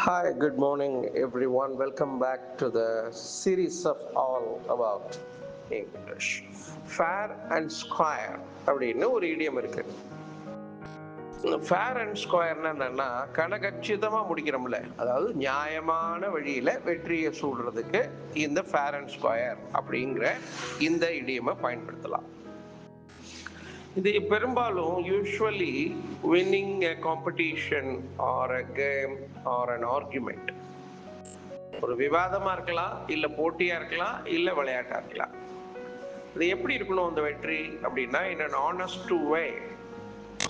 Hi, good morning, everyone. Welcome back to the series of all about English. Fair and square அப்படின்னு ஒரு இடியம் இருக்கு. Fair and ஸ்கொயர்னா என்னன்னா கனகச்சிதமா முடிக்கிறோம்ல, அதாவது நியாயமான வழியில வெற்றியை சூடுறதுக்கு இந்த ஃபேர் அண்ட் ஸ்கொயர் அப்படிங்கிற இந்த இடியமை பயன்படுத்தலாம். இது பெரும்பாலும் usually winning a competition or a game or an argument, ஒரு விவாதமா இருக்கலாம், இல்ல போட்டியா இருக்கலாம், இல்ல விளையாட்டா இருக்கலாம். இது எப்படி இருக்கணும் அந்த வெற்றி அப்படின்னா, in an honest way,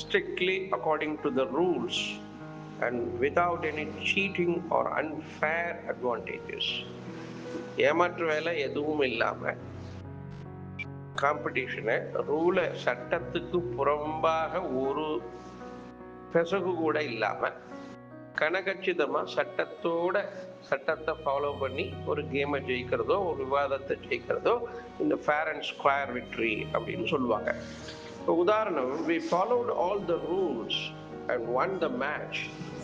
strictly according to the rules and without any cheating or unfair advantages. ஏமாற்று வேலை எதுவும் இல்லாம காம்படிஷனை ரூலை சட்டத்துக்கு புறம்பாக ஒரு பெசகு கூட இல்லாம கனகச்சிதமா சட்டத்தை ஃபாலோ பண்ணி ஒரு கேமை ஜெயிக்கிறதோ ஒரு விவாதத்தை ஜெயிக்கிறதோ இந்த ஃபேர் அண்ட் ஸ்கொயர் விக்டரி அப்படின்னு சொல்லுவாங்க. உதாரணம், we followed all the rules and won the match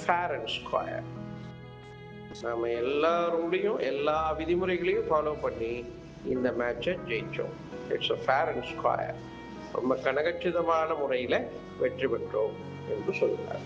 fair and square. நாம எல்லா ரூலையும் எல்லா விதிமுறைகளையும் ஃபாலோ பண்ணி இந்த மேட்சை ஜெயிச்சோம். It's a fair and square. ரொம்ப கனகச்சிதமான முறையில வெற்றி பெற்றோம் என்று சொல்கிறார்.